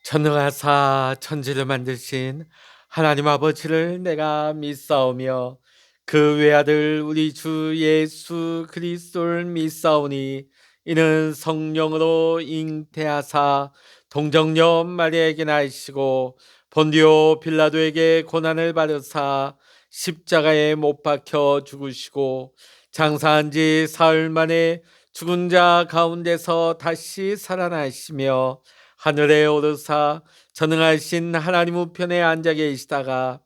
전능하사 천지를 만드신 하나님 아버지를 내가 믿사오며 그 외아들 우리 주 예수 그리스도를 믿사오니 이는 성령으로 잉태하사 동정녀 마리아에게 나시고 본디오 빌라도에게 고난을 받으사 십자가에 못 박혀 죽으시고 장사한 지 사흘 만에 죽은 자 가운데서 다시 살아나시며 하늘에 오르사 전능하신 하나님 우편에 앉아 계시다가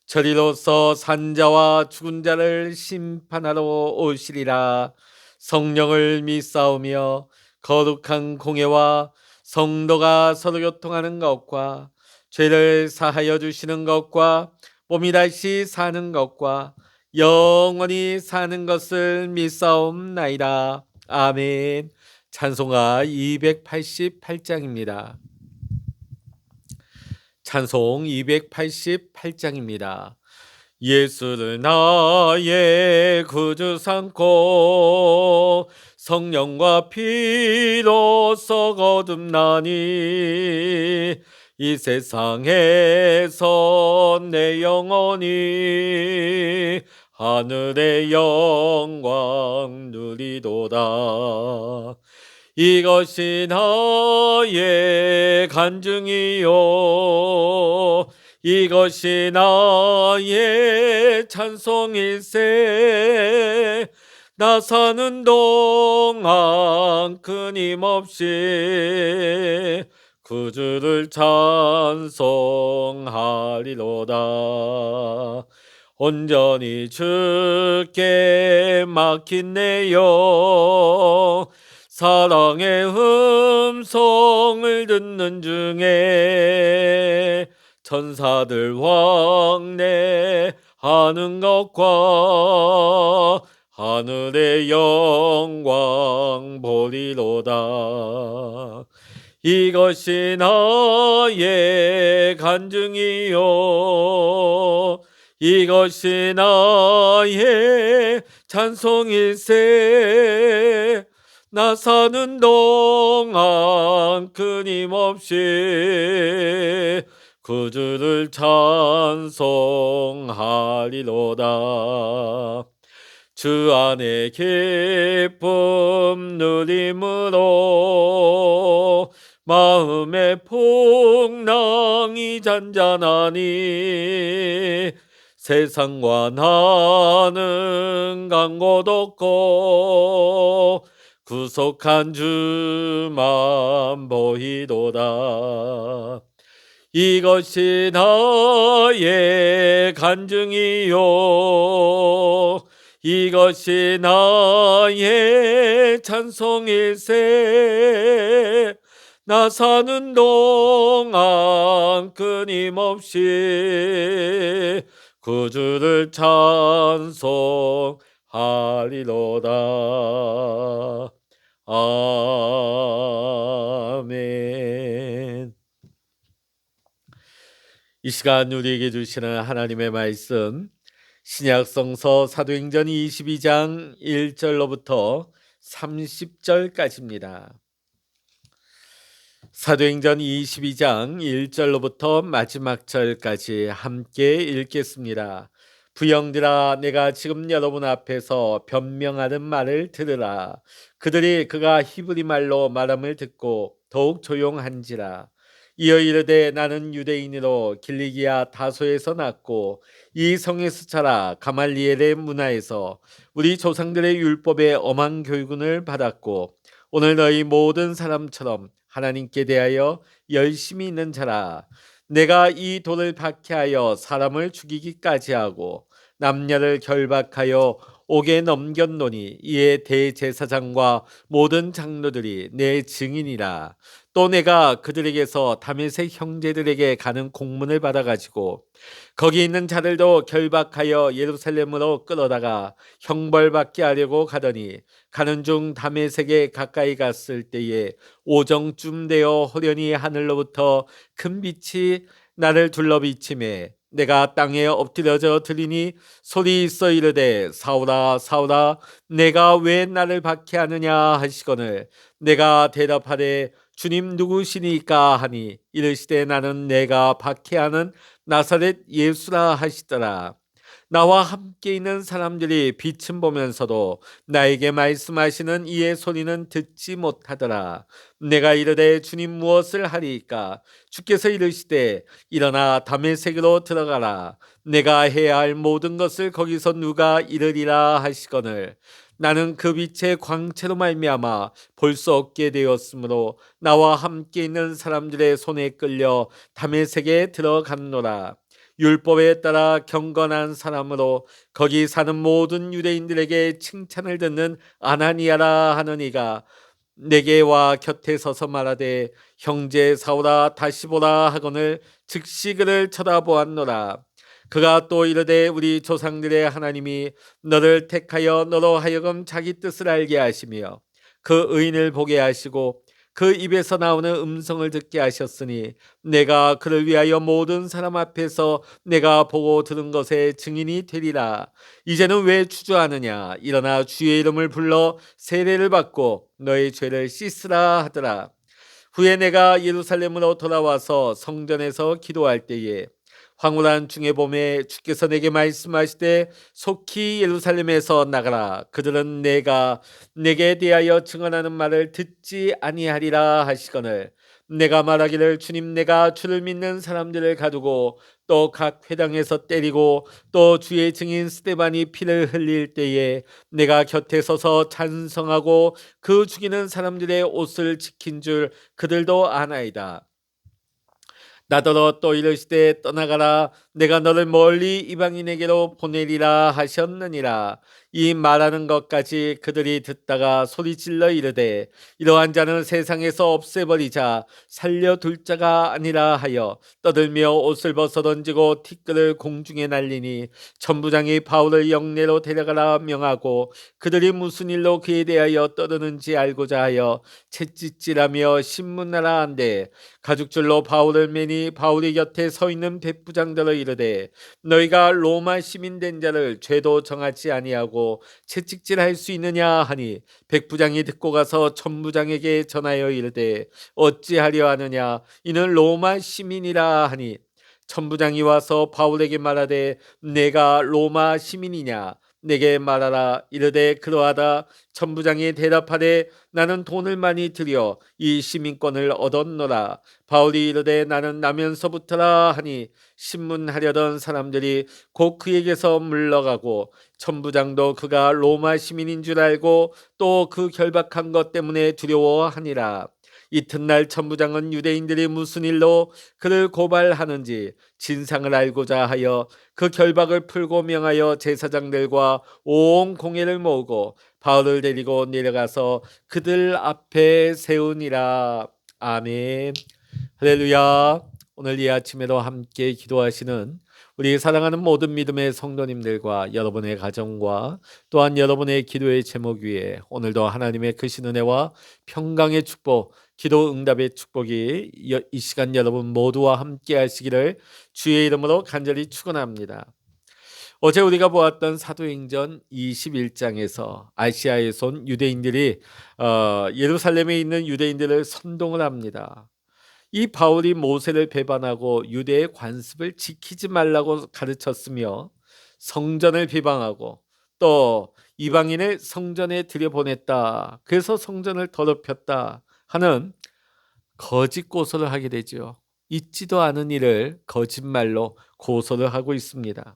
저리로서 산자와 죽은 자를 심판하러 오시리라. 성령을 믿사오며 거룩한 공예와 성도가 서로 교통하는 것과 죄를 사하여 주시는 것과 몸이 다시 사는 것과 영원히 사는 것을 믿사옵나이다. 아멘. 찬송가 288장입니다. 찬송 288장입니다. 예수를 나의 구주 삼고 성령과 피로써 거듭나니 이 세상에서 내 영혼이 하늘의 영광 누리도다. 이것이 나의 간증이요 이것이 나의 찬송일세. 나 사는 동안 끊임없이 구주를 찬송하리로다. 온전히 주께 맡긴 내 영 사랑의 음성을 듣는 중에 천사들 왕래하는 것과 하늘의 영광 보리로다. 이것이 나의 간증이요 이것이 나의 찬송일세. 나 사는 동안 끊임없이 구주를 찬송하리로다. 주 안에 기쁨 누림으로 마음의 풍랑이 잔잔하니 세상과 나는 간 곳 없고 구속한 주만 보이도다. 이것이 나의 간증이요 이것이 나의 찬송일세. 나 사는 동안 끊임없이 구주를 찬송하리로다. 아멘. 이 시간 우리에게 주시는 하나님의 말씀 신약성서 사도행전 22장 1절로부터 30절까지입니다. 사도행전 22장 1절로부터 마지막 절까지 함께 읽겠습니다. 부형들아, 내가 지금 여러분 앞에서 변명하는 말을 들으라. 그들이 그가 히브리 말로 말함을 듣고 더욱 조용한지라. 이어 이르되 나는 유대인으로 길리기아 다소에서 났고 이 성에서 자라 가말리엘의 문화에서 우리 조상들의 율법의 엄한 교육을 받았고 오늘 너희 모든 사람처럼 하나님께 대하여 열심히 있는 자라. 내가 이 돌을 박해하여 사람을 죽이기까지 하고 남녀를 결박하여 옥에 넘겼노니 이에 대제사장과 모든 장로들이 내 증인이라. 또 내가 그들에게서 다메섹 형제들에게 가는 공문을 받아가지고 거기 있는 자들도 결박하여 예루살렘으로 끌어다가 형벌받게 하려고 가더니 가는 중 다메섹에 가까이 갔을 때에 오정쯤 되어 호련히 하늘로부터 큰 빛이 나를 둘러비치매 내가 땅에 엎드려져 들으니 소리 있어 이르되 사울아 사울아 내가 왜 나를 박해하느냐 하시거늘 내가 대답하되 주님 누구시니까 하니 이르시되 나는 내가 박해하는 나사렛 예수라 하시더라. 나와 함께 있는 사람들이 빛은 보면서도 나에게 말씀하시는 이의 소리는 듣지 못하더라. 내가 이르되 주님 무엇을 하리이까? 주께서 이르시되 일어나 다메섹으로 들어가라. 내가 해야 할 모든 것을 거기서 누가 이르리라 하시거늘 나는 그 빛의 광채로 말미암아 볼 수 없게 되었으므로 나와 함께 있는 사람들의 손에 끌려 다메섹에 들어갔노라. 율법에 따라 경건한 사람으로 거기 사는 모든 유대인들에게 칭찬을 듣는 아나니아라 하는 이가 내게 와 곁에 서서 말하되 형제 사오라 다시 보라 하거늘 즉시 그를 쳐다보았노라. 그가 또 이르되 우리 조상들의 하나님이 너를 택하여 너로 하여금 자기 뜻을 알게 하시며 그 의인을 보게 하시고 그 입에서 나오는 음성을 듣게 하셨으니 내가 그를 위하여 모든 사람 앞에서 내가 보고 들은 것의 증인이 되리라. 이제는 왜 주저하느냐? 일어나 주의 이름을 불러 세례를 받고 너의 죄를 씻으라 하더라. 후에 내가 예루살렘으로 돌아와서 성전에서 기도할 때에 황홀한 중에 봄에 주께서 내게 말씀하시되 속히 예루살렘에서 나가라. 그들은 내가 내게 대하여 증언하는 말을 듣지 아니하리라 하시거늘 내가 말하기를 주님 내가 주를 믿는 사람들을 가두고 또 각 회당에서 때리고 또 주의 증인 스데반이 피를 흘릴 때에 내가 곁에 서서 찬성하고 그 죽이는 사람들의 옷을 지킨 줄 그들도 아나이다. 나더러 또 이르시되 떠나가라 내가 너를 멀리 이방인에게로 보내리라 하셨느니라. 이 말하는 것까지 그들이 듣다가 소리질러 이르되 이러한 자는 세상에서 없애버리자 살려둘 자가 아니라 하여 떠들며 옷을 벗어 던지고 티끌을 공중에 날리니 천부장이 바울을 영내로 데려가라 명하고 그들이 무슨 일로 그에 대하여 떠드는지 알고자 하여 채찍질하며 신문하라 한데 가죽줄로 바울을 매니 바울이 곁에 서 있는 백부장들을 이르되 너희가 로마 시민 된 자를 죄도 정하지 아니하고 채찍질할 수 있느냐 하니 백부장이 듣고 가서 천부장에게 전하여 이르되 어찌하려 하느냐 이는 로마 시민이라 하니 천부장이 와서 바울에게 말하되 내가 로마 시민이냐 내게 말하라 이르되 그러하다. 천부장이 대답하되 나는 돈을 많이 들여 이 시민권을 얻었노라. 바울이 이르되 나는 나면서부터라 하니 신문하려던 사람들이 곧 그에게서 물러가고 천부장도 그가 로마 시민인 줄 알고 또 그 결박한 것 때문에 두려워하니라. 이튿날 천부장은 유대인들이 무슨 일로 그를 고발하는지 진상을 알고자 하여 그 결박을 풀고 명하여 제사장들과 온 공회를 모으고 바울을 데리고 내려가서 그들 앞에 세우니라. 아멘. 할렐루야. 오늘 이 아침에도 함께 기도하시는 우리 사랑하는 모든 믿음의 성도님들과 여러분의 가정과 또한 여러분의 기도의 제목 위에 오늘도 하나님의 크신 은혜와 평강의 축복, 기도 응답의 축복이 이 시간 여러분 모두와 함께 하시기를 주의 이름으로 간절히 축원합니다. 어제 우리가 보았던 사도행전 21장에서 아시아에서 온 유대인들이 예루살렘에 있는 유대인들을 선동을 합니다. 이 바울이 모세를 배반하고 유대의 관습을 지키지 말라고 가르쳤으며 성전을 비방하고 또 이방인을 성전에 들여보냈다. 그래서 성전을 더럽혔다 하는 거짓 고소를 하게 되죠. 있지도 않은 일을 거짓말로 고소를 하고 있습니다.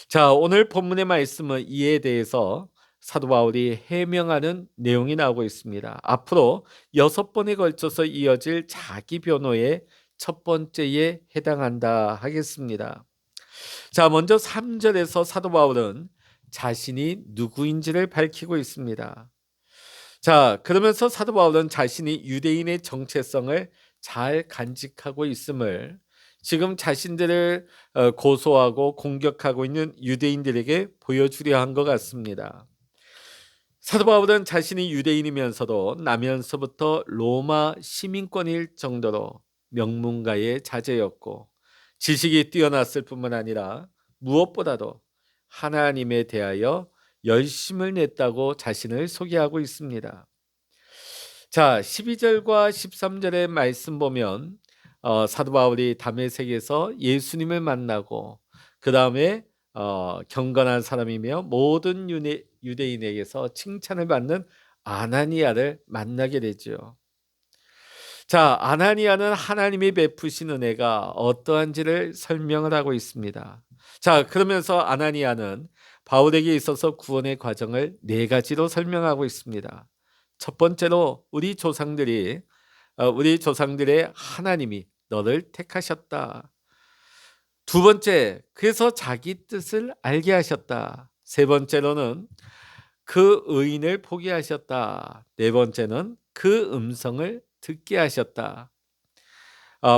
자, 오늘 본문의 말씀은 이에 대해서 사도 바울이 해명하는 내용이 나오고 있습니다. 앞으로 6번에 걸쳐서 이어질 자기 변호의 첫 번째에 해당한다 하겠습니다. 자, 먼저 3절에서 사도 바울은 자신이 누구인지를 밝히고 있습니다. 자, 그러면서 사도 바울은 자신이 유대인의 정체성을 잘 간직하고 있음을 지금 자신들을 고소하고 공격하고 있는 유대인들에게 보여주려 한 것 같습니다. 사도 바울은 자신이 유대인이면서도 나면서부터 로마 시민권일 정도로 명문가의 자제였고 지식이 뛰어났을 뿐만 아니라 무엇보다도 하나님에 대하여 열심을 냈다고 자신을 소개하고 있습니다. 자, 12절과 13절의 말씀 보면 사도 바울이 다메섹에서 예수님을 만나고 그다음에 경건한 사람이며 모든 유대인에게서 칭찬을 받는 아나니아를 만나게 되죠. 자, 아나니아는 하나님이 베푸신 은혜가 어떠한지를 설명을 하고 있습니다. 자, 그러면서 아나니아는 바울에게 있어서 구원의 과정을 네 가지로 설명하고 있습니다. 첫 번째로 우리 조상들의 하나님이 너를 택하셨다. 두 번째, 그래서 자기 뜻을 알게 하셨다. 세 번째로는 그 의인을 포기 하셨다. 네 번째는 그 음성을 듣게 하셨다.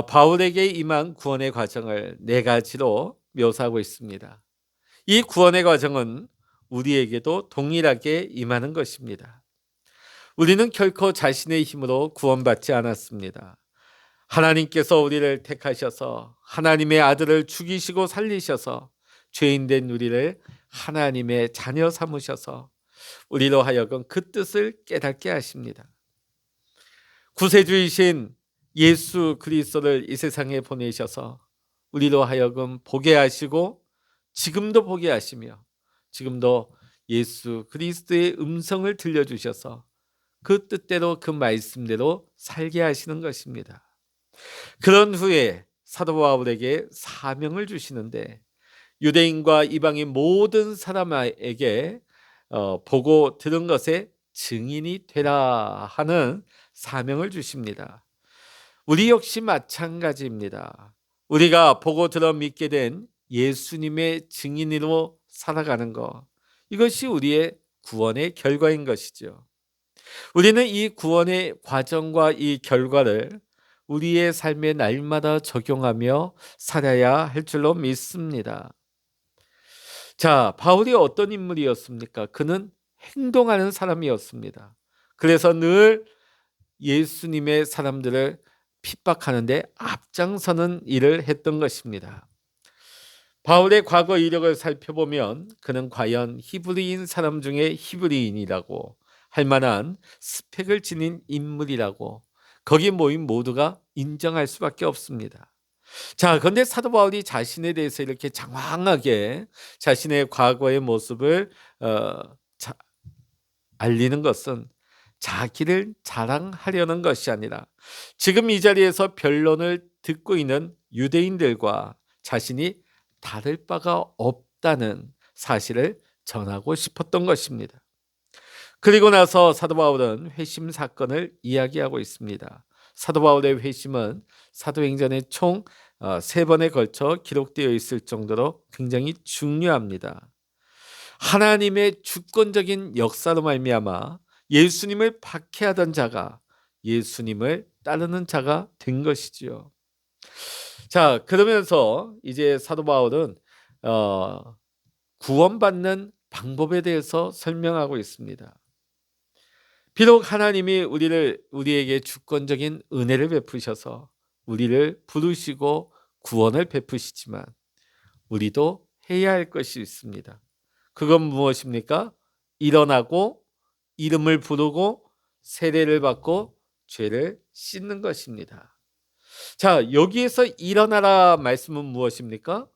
바울에게 임한 구원의 과정을 네 가지로 묘사하고 있습니다. 이 구원의 과정은 우리에게도 동일하게 임하는 것입니다. 우리는 결코 자신의 힘으로 구원받지 않았습니다. 하나님께서 우리를 택하셔서 하나님의 아들을 죽이시고 살리셔서 죄인된 우리를 하나님의 자녀 삼으셔서 우리로 하여금 그 뜻을 깨닫게 하십니다. 구세주이신 예수 그리스도를 이 세상에 보내셔서 우리로 하여금 보게 하시고 지금도 보게 하시며 지금도 예수 그리스도의 음성을 들려주셔서 그 뜻대로 그 말씀대로 살게 하시는 것입니다. 그런 후에 사도 바울에게 사명을 주시는데 유대인과 이방인 모든 사람에게 보고 들은 것에 증인이 되라 하는 사명을 주십니다. 우리 역시 마찬가지입니다. 우리가 보고 들어 믿게 된 예수님의 증인으로 살아가는 것, 이것이 우리의 구원의 결과인 것이죠. 우리는 이 구원의 과정과 이 결과를 우리의 삶에 날마다 적용하며 살아야 할 줄로 믿습니다. 자, 바울이 어떤 인물이었습니까? 그는 행동하는 사람이었습니다. 그래서 늘 예수님의 사람들을 핍박하는데 앞장서는 일을 했던 것입니다. 바울의 과거 이력을 살펴보면 그는 과연 히브리인 사람 중에 히브리인이라고 할 만한 스펙을 지닌 인물이라고 거기 모인 모두가 인정할 수밖에 없습니다. 자, 그런데 사도 바울이 자신에 대해서 이렇게 장황하게 자신의 과거의 모습을 알리는 것은 자기를 자랑하려는 것이 아니라 지금 이 자리에서 변론을 듣고 있는 유대인들과 자신이 다를 바가 없다는 사실을 전하고 싶었던 것입니다. 그리고 나서 사도 바울은 회심 사건을 이야기하고 있습니다. 사도 바울의 회심은 사도행전에 총 3번에 걸쳐 기록되어 있을 정도로 굉장히 중요합니다. 하나님의 주권적인 역사로 말미암아 예수님을 박해하던 자가 예수님을 따르는 자가 된 것이지요. 자, 그러면서 이제 사도 바울은 구원받는 방법에 대해서 설명하고 있습니다. 비록 하나님이 우리에게 주권적인 은혜를 베푸셔서 우리를 부르시고 구원을 베푸시지만 우리도 해야 할 것이 있습니다. 그건 무엇입니까? 일어나고 이름을 부르고 세례를 받고 죄를 씻는 것입니다. 자, 여기에서 일어나라 말씀은 무엇입니까?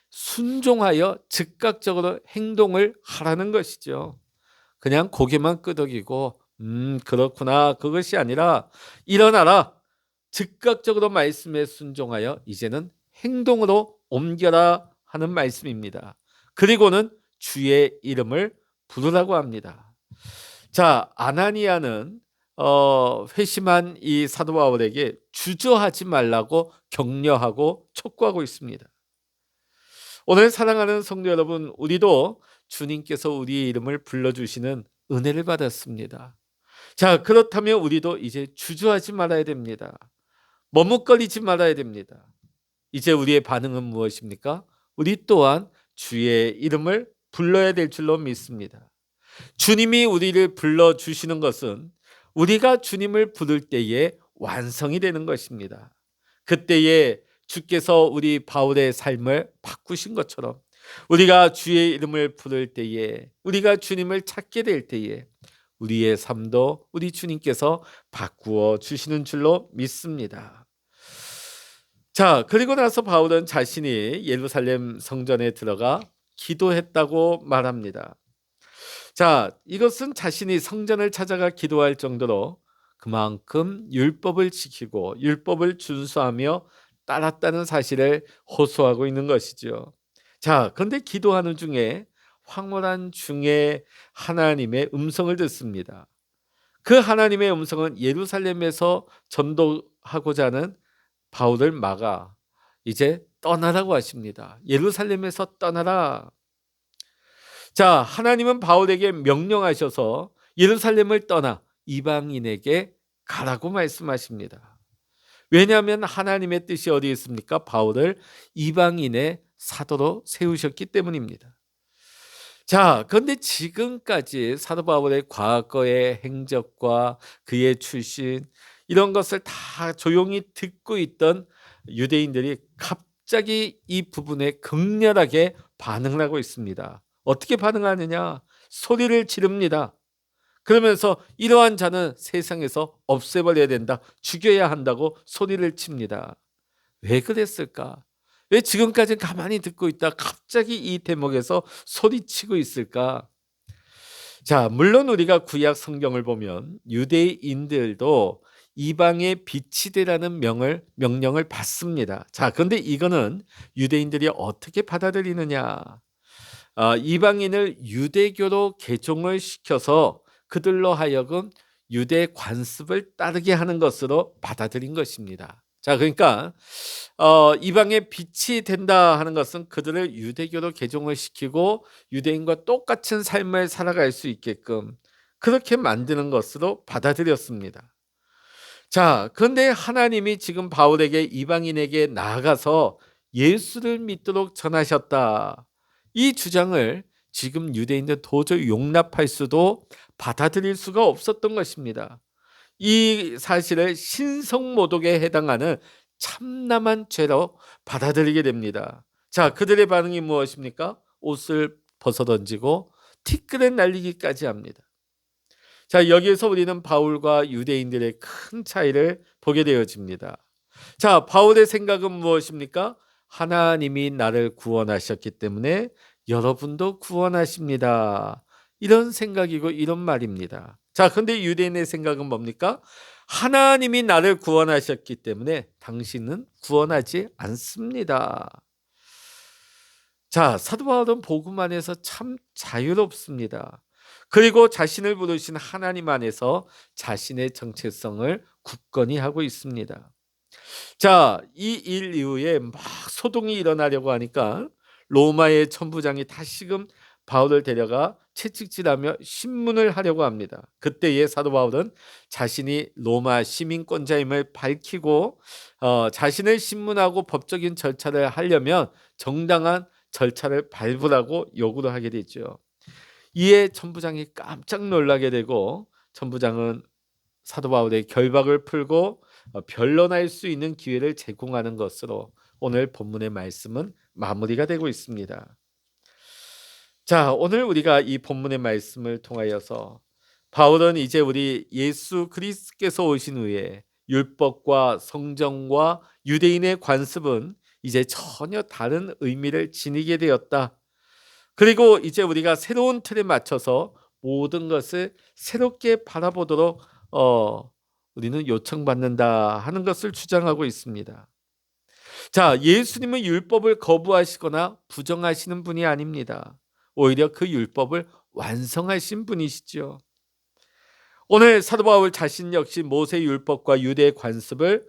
순종하여 즉각적으로 행동을 하라는 것이죠. 그냥 고개만 끄덕이고 그렇구나 그것이 아니라 일어나라, 즉각적으로 말씀에 순종하여 이제는 행동으로 옮겨라 하는 말씀입니다. 그리고는 주의 이름을 부르라고 합니다. 자, 아나니아는 회심한 이 사도 바울에게 주저하지 말라고 격려하고 촉구하고 있습니다. 오늘 사랑하는 성도 여러분, 우리도 주님께서 우리의 이름을 불러주시는 은혜를 받았습니다. 자, 그렇다면 우리도 이제 주저하지 말아야 됩니다. 머뭇거리지 말아야 됩니다. 이제 우리의 반응은 무엇입니까? 우리 또한 주의 이름을 불러야 될 줄로 믿습니다. 주님이 우리를 불러주시는 것은 우리가 주님을 부를 때에 완성이 되는 것입니다. 그때에 주께서 우리 바울의 삶을 바꾸신 것처럼 우리가 주의 이름을 부를 때에, 우리가 주님을 찾게 될 때에 우리의 삶도 우리 주님께서 바꾸어 주시는 줄로 믿습니다. 자, 그리고 나서 바울은 자신이 예루살렘 성전에 들어가 기도했다고 말합니다. 자, 이것은 자신이 성전을 찾아가 기도할 정도로 그만큼 율법을 지키고 율법을 준수하며 따랐다는 사실을 호소하고 있는 것이죠. 자, 그런데 기도하는 중에 황홀한 중에 하나님의 음성을 듣습니다. 그 하나님의 음성은 예루살렘에서 전도하고자 하는 바울을 막아 이제 떠나라고 하십니다. 예루살렘에서 떠나라. 자, 하나님은 바울에게 명령하셔서 예루살렘을 떠나 이방인에게 가라고 말씀하십니다. 왜냐하면 하나님의 뜻이 어디에 있습니까? 바울을 이방인의 사도로 세우셨기 때문입니다. 자, 그런데 지금까지 사도 바울의 과거의 행적과 그의 출신 이런 것을 다 조용히 듣고 있던 유대인들이 갑자기 이 부분에 극렬하게 반응을 하고 있습니다. 어떻게 반응하느냐? 소리를 지릅니다. 그러면서 이러한 자는 세상에서 없애버려야 된다, 죽여야 한다고 소리를 칩니다. 왜 그랬을까? 왜 지금까지는 가만히 듣고 있다 갑자기 이 대목에서 소리치고 있을까? 자, 물론 우리가 구약 성경을 보면 유대인들도 이방의 빛이 되라는 명령을 받습니다. 자, 그런데 이거는 유대인들이 어떻게 받아들이느냐? 이방인을 유대교로 개종을 시켜서 그들로 하여금 유대 관습을 따르게 하는 것으로 받아들인 것입니다. 자, 그러니까 이방의 빛이 된다 하는 것은 그들을 유대교로 개종을 시키고 유대인과 똑같은 삶을 살아갈 수 있게끔 그렇게 만드는 것으로 받아들였습니다. 자, 그런데 하나님이 지금 바울에게 이방인에게 나아가서 예수를 믿도록 전하셨다. 이 주장을 지금 유대인들 도저히 용납할 수도 받아들일 수가 없었던 것입니다. 이 사실을 신성모독에 해당하는 참남한 죄로 받아들이게 됩니다. 자, 그들의 반응이 무엇입니까? 옷을 벗어던지고 티끌을 날리기까지 합니다. 자, 여기에서 우리는 바울과 유대인들의 큰 차이를 보게 되어집니다. 자, 바울의 생각은 무엇입니까? 하나님이 나를 구원하셨기 때문에 여러분도 구원하십니다. 이런 생각이고 이런 말입니다. 자, 근데 유대인의 생각은 뭡니까? 하나님이 나를 구원하셨기 때문에 당신은 구원하지 않습니다. 자, 사도 바울은 복음 안에서 참 자유롭습니다. 그리고 자신을 부르신 하나님 안에서 자신의 정체성을 굳건히 하고 있습니다. 자, 이 일 이후에 막 소동이 일어나려고 하니까 로마의 천부장이 다시금 바울을 데려가 채찍질하며 신문을 하려고 합니다. 그때에 사도 바울은 자신이 로마 시민권자임을 밝히고 자신을 신문하고 법적인 절차를 하려면 정당한 절차를 밟으라고 요구를 하게 되죠. 이에 천부장이 깜짝 놀라게 되고 천부장은 사도 바울의 결박을 풀고 변론할 수 있는 기회를 제공하는 것으로 오늘 본문의 말씀은 마무리가 되고 있습니다. 자, 오늘 우리가 이 본문의 말씀을 통하여서 바울은 이제 우리 예수 그리스도께서 오신 후에 율법과 성정과 유대인의 관습은 이제 전혀 다른 의미를 지니게 되었다. 그리고 이제 우리가 새로운 틀에 맞춰서 모든 것을 새롭게 바라보도록 우리는 요청받는다 하는 것을 주장하고 있습니다. 자, 예수님은 율법을 거부하시거나 부정하시는 분이 아닙니다. 오히려 그 율법을 완성하신 분이시죠. 오늘 사도 바울 자신 역시 모세 율법과 유대 관습을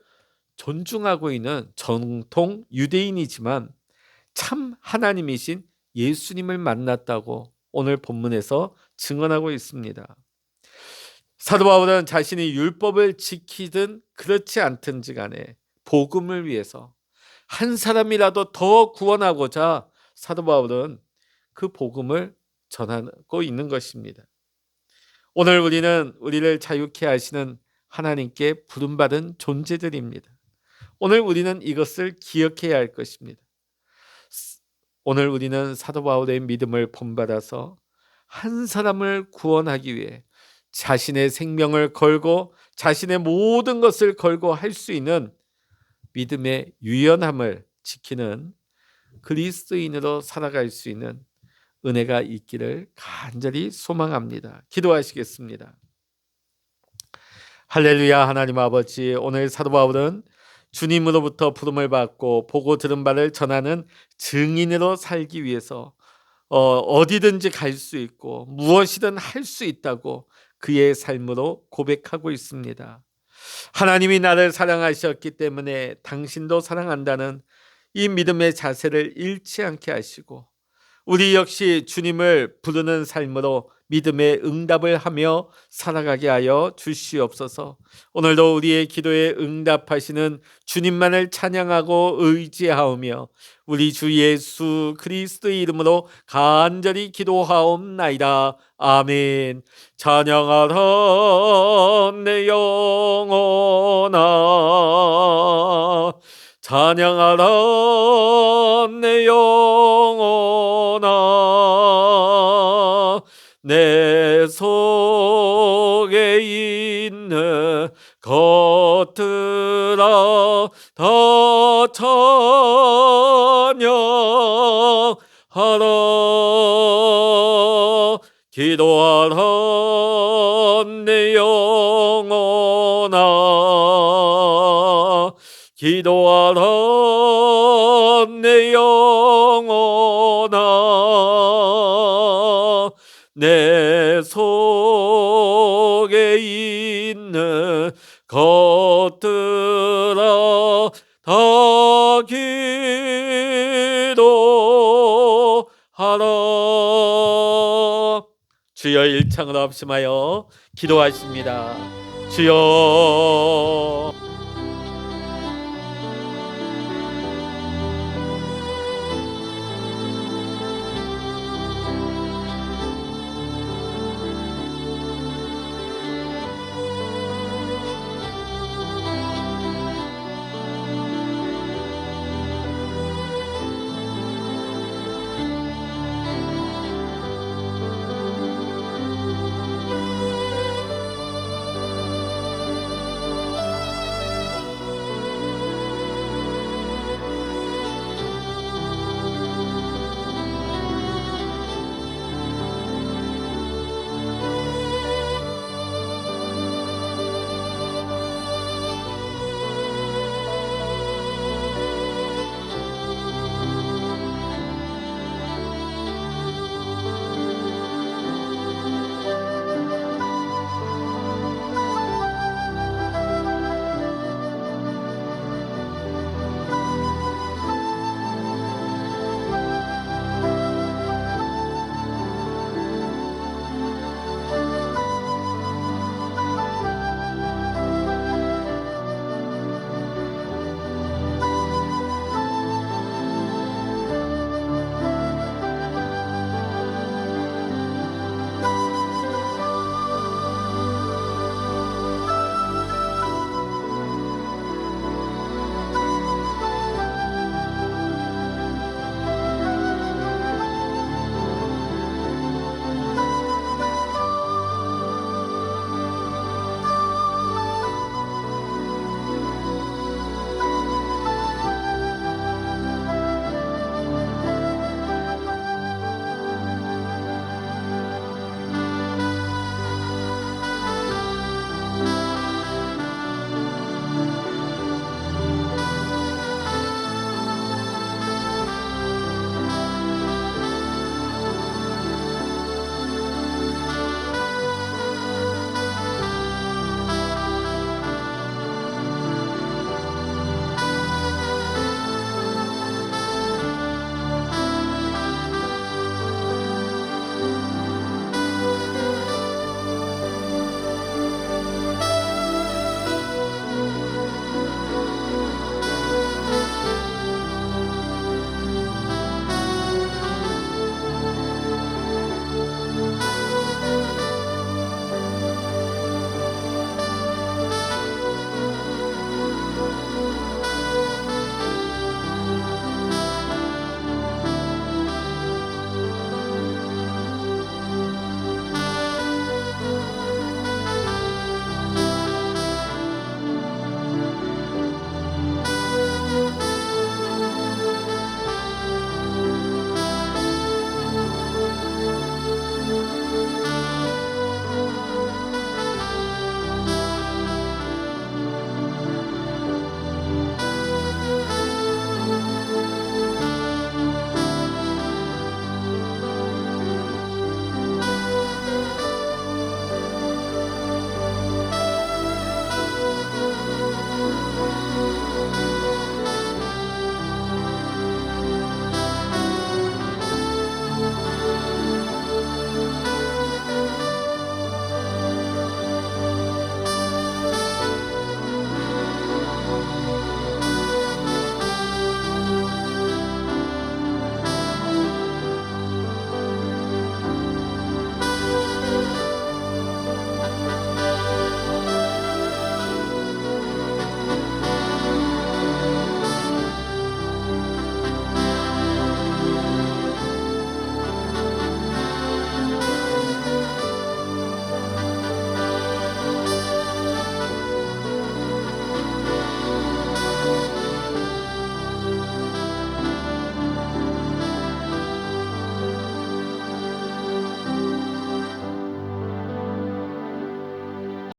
존중하고 있는 정통 유대인이지만 참 하나님이신 예수님을 만났다고 오늘 본문에서 증언하고 있습니다. 사도 바울은 자신이 율법을 지키든 그렇지 않든지 간에 복음을 위해서 한 사람이라도 더 구원하고자 사도 바울은 그 복음을 전하고 있는 것입니다. 오늘 우리는 우리를 자유케 하시는 하나님께 부름받은 존재들입니다. 오늘 우리는 이것을 기억해야 할 것입니다. 오늘 우리는 사도 바울의 믿음을 본받아서 한 사람을 구원하기 위해 자신의 생명을 걸고 자신의 모든 것을 걸고 할 수 있는 믿음의 유연함을 지키는 그리스도인으로 살아갈 수 있는 은혜가 있기를 간절히 소망합니다. 기도하시겠습니다. 할렐루야. 하나님 아버지, 오늘 사도 바울은 주님으로부터 부름을 받고 보고 들은 바를 전하는 증인으로 살기 위해서 어디든지 갈 수 있고 무엇이든 할 수 있다고 그의 삶으로 고백하고 있습니다. 하나님이 나를 사랑하셨기 때문에 당신도 사랑한다는 이 믿음의 자세를 잃지 않게 하시고, 우리 역시 주님을 부르는 삶으로 믿음의 응답을 하며 살아가게 하여 주시옵소서. 오늘도 우리의 기도에 응답하시는 주님만을 찬양하고 의지하오며 우리 주 예수 그리스도의 이름으로 간절히 기도하옵나이다. 아멘. 찬양하라 내 영혼아, 찬양하라 내 영혼아, 내 속에 있는 것들아 다 찬양하라. 기도하라 내 영혼아, 기도하라 내 영혼아, 내 속에 있는 것들아 다 기도하라. 주여, 일창을 합심하여 기도하십니다. 주여.